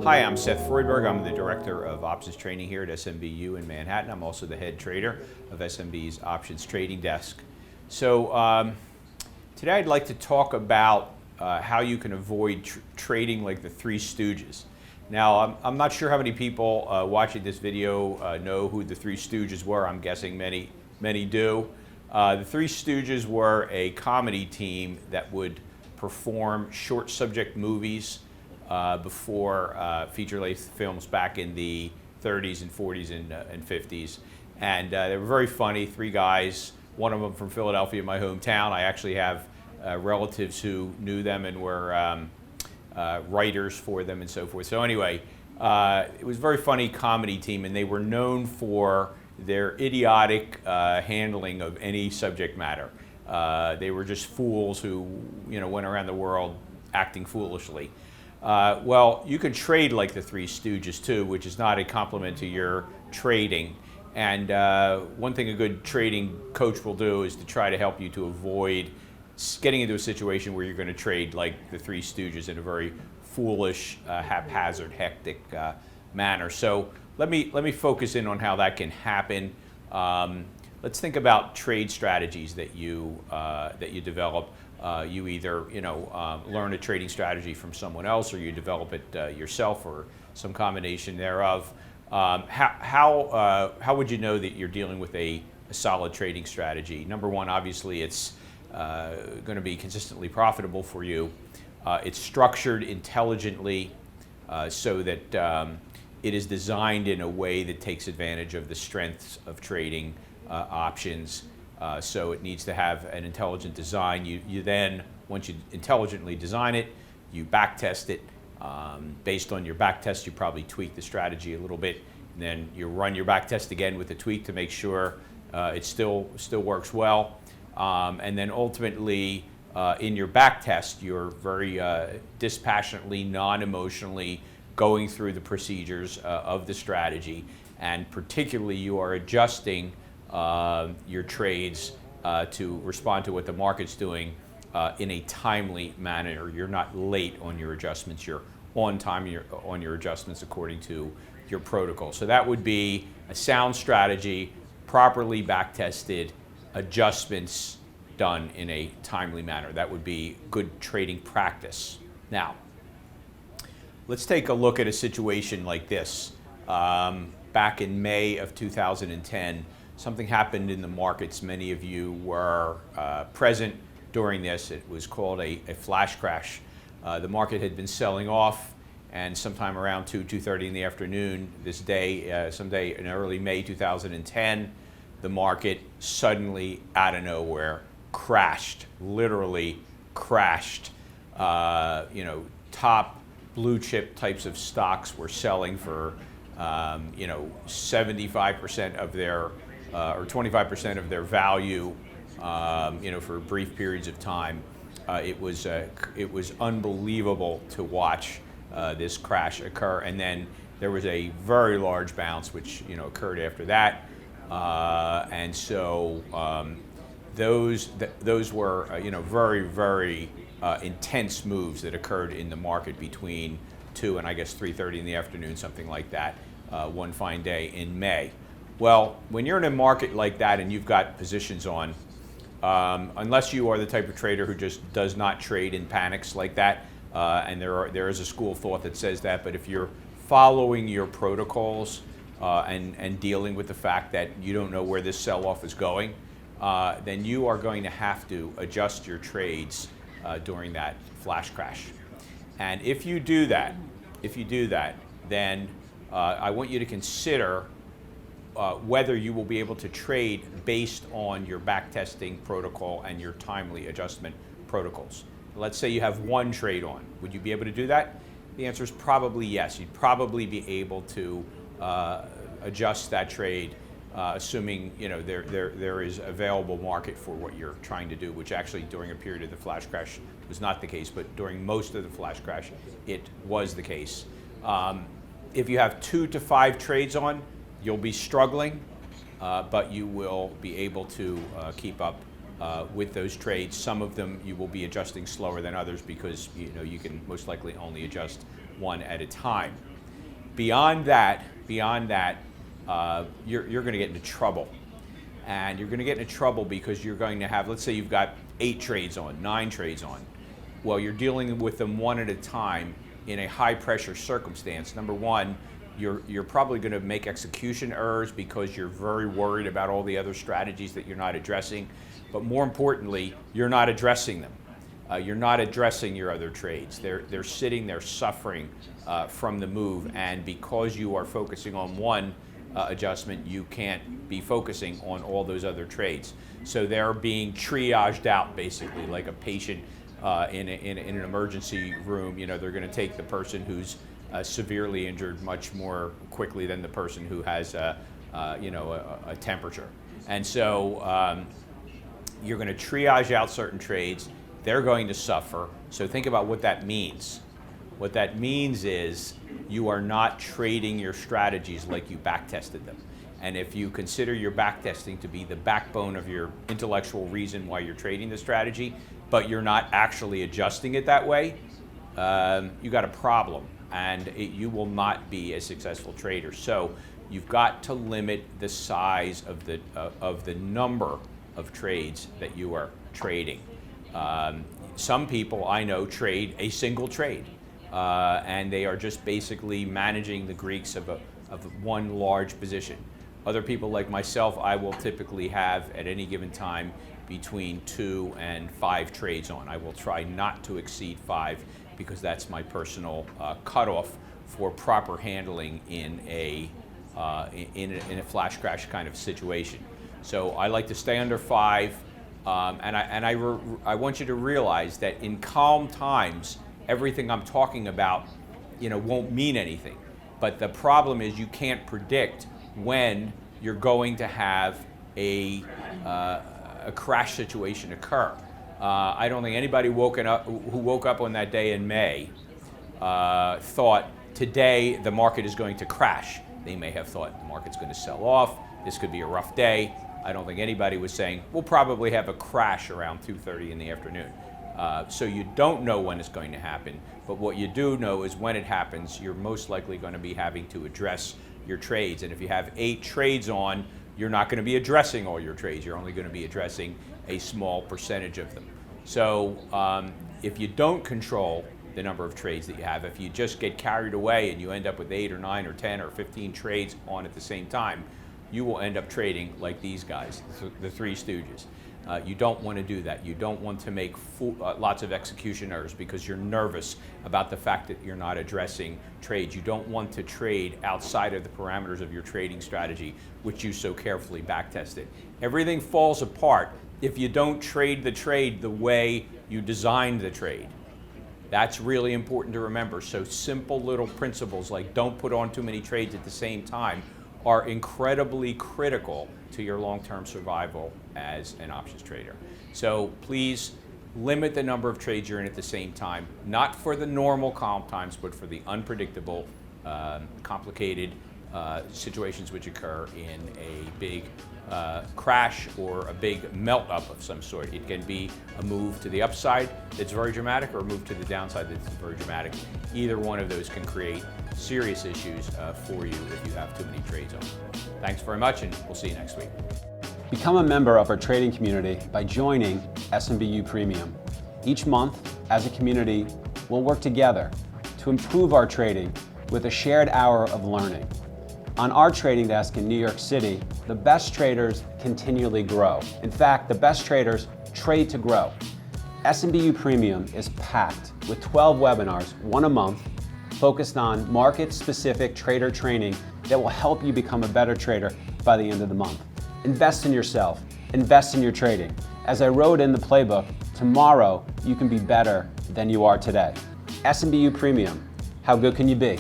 Hi, I'm Seth Freudberg. I'm the Director of Options Training here at SMBU in Manhattan. I'm also the head trader of SMB's Options Trading Desk. So today I'd like to talk about how you can avoid trading like the Three Stooges. Now, I'm not sure how many people watching this video know who the Three Stooges were. I'm guessing many do. The Three Stooges were a comedy team that would perform short subject movies before feature-length films back in the 30s and 40s and 50s. And they were very funny, three guys, one of them from Philadelphia, my hometown. I actually have relatives who knew them and were writers for them and so forth. So anyway, it was a very funny comedy team, and they were known for their idiotic handling of any subject matter. They were just fools who, went around the world acting foolishly. Well, you can trade like the Three Stooges too, which is not a compliment to your trading. And one thing a good trading coach will do is to try to help you to avoid getting into a situation where you're going to trade like the Three Stooges in a very foolish, haphazard, hectic manner. So let me focus in on how that can happen. Let's think about trade strategies that you develop. You either learn a trading strategy from someone else, or you develop it yourself, or some combination thereof. How would you know that you're dealing with a solid trading strategy? Number one, obviously, it's going to be consistently profitable for you. It's structured intelligently so that it is designed in a way that takes advantage of the strengths of trading options. So it needs to have an intelligent design. You then, once you intelligently design it, you back test it. Based on your back test, you probably tweak the strategy a little bit, and then you run your back test again with the tweak to make sure it still works well. And then ultimately, in your back test, you're very dispassionately, non-emotionally going through the procedures of the strategy, and particularly you are adjusting your trades to respond to what the market's doing in a timely manner. You're not late on your adjustments. You're on time on your adjustments according to your protocol. So that would be a sound strategy, properly back-tested, adjustments done in a timely manner. That would be good trading practice. Now, let's take a look at a situation like this. Back in May of 2010, something happened in the markets. Many of you were present during this. It was called a flash crash. The market had been selling off, and sometime around 2:30 in the afternoon this day, someday in early May 2010, the market suddenly, out of nowhere, crashed, literally crashed. Top blue chip types of stocks were selling for 75% of their or 25% of their value, for brief periods of time. It was unbelievable to watch this crash occur, and then there was a very large bounce which occurred after that, and so those were very intense moves that occurred in the market between 2 and I guess 3:30 in the afternoon, something like that, one fine day in May. Well, when you're in a market like that and you've got positions on, unless you are the type of trader who just does not trade in panics like that, and there is a school of thought that says that, but if you're following your protocols and dealing with the fact that you don't know where this sell-off is going, then you are going to have to adjust your trades during that flash crash. And if you do that, then I want you to consider whether you will be able to trade based on your backtesting protocol and your timely adjustment protocols. Let's say you have one trade on. Would you be able to do that? The answer is probably yes. You'd probably be able to adjust that trade, assuming there is available market for what you're trying to do, which actually during a period of the flash crash was not the case, but during most of the flash crash, it was the case. If you have 2 to 5 trades on, you'll be struggling, but you will be able to keep up with those trades. Some of them you will be adjusting slower than others because you can most likely only adjust one at a time. Beyond that, you're going to get into trouble. And you're going to get into trouble because you're going to have, let's say you've got 8 trades on, 9 trades on. Well, you're dealing with them one at a time in a high pressure circumstance. Number one, you're probably going to make execution errors because you're very worried about all the other strategies that you're not addressing. But more importantly, you're not addressing them. You're not addressing your other trades. They're sitting there suffering from the move, and because you are focusing on one adjustment, you can't be focusing on all those other trades. So they're being triaged out, basically, like a patient in an emergency room. You know, they're going to take the person who's severely injured much more quickly than the person who has a temperature. And so you're going to triage out certain trades. They're going to suffer. So think about what that means. What that means is you are not trading your strategies like you back-tested them. And if you consider your back-testing to be the backbone of your intellectual reason why you're trading the strategy, but you're not actually adjusting it that way, you got a problem, and you will not be a successful trader. So you've got to limit the size of the number of trades that you are trading. Some people I know trade a single trade, and they are just basically managing the Greeks of one large position. Other people like myself, I will typically have at any given time between 2 and 5 trades on. I will try not to exceed 5 because that's my personal cutoff for proper handling in a flash crash kind of situation. So I like to stay under 5, and I want you to realize that in calm times, everything I'm talking about, won't mean anything. But the problem is you can't predict when you're going to have a crash situation occur. I don't think anybody who woke up on that day in May thought today the market is going to crash. They may have thought the market's going to sell off. This could be a rough day. I don't think anybody was saying we'll probably have a crash around 2:30 in the afternoon. So you don't know when it's going to happen, but what you do know is when it happens, you're most likely going to be having to address your trades. And if you have 8 trades on, you're not going to be addressing all your trades. You're only going to be addressing a small percentage of them. So if you don't control the number of trades that you have, if you just get carried away and you end up with 8 or 9 or 10 or 15 trades on at the same time, you will end up trading like these guys, the 3 Stooges. You don't want to do that. You don't want to make lots of execution errors because you're nervous about the fact that you're not addressing trades. You don't want to trade outside of the parameters of your trading strategy, which you so carefully back-tested. Everything falls apart if you don't trade the trade the way you designed the trade. That's really important to remember. So simple little principles like don't put on too many trades at the same time are incredibly critical to your long-term survival as an options trader. So please limit the number of trades you're in at the same time, not for the normal calm times, but for the unpredictable, complicated situations which occur in a big crash or a big melt up of some sort. It can be a move to the upside that's very dramatic or a move to the downside that's very dramatic. Either one of those can create serious issues for you if you have too many trades on. Thanks very much, and we'll see you next week. Become a member of our trading community by joining SMBU Premium. Each month, as a community, we'll work together to improve our trading with a shared hour of learning. On our trading desk in New York City, the best traders continually grow. In fact, the best traders trade to grow. SMBU Premium is packed with 12 webinars, one a month, focused on market-specific trader training that will help you become a better trader by the end of the month. Invest in yourself. Invest in your trading. As I wrote in the playbook, tomorrow you can be better than you are today. SMBU Premium. How good can you be?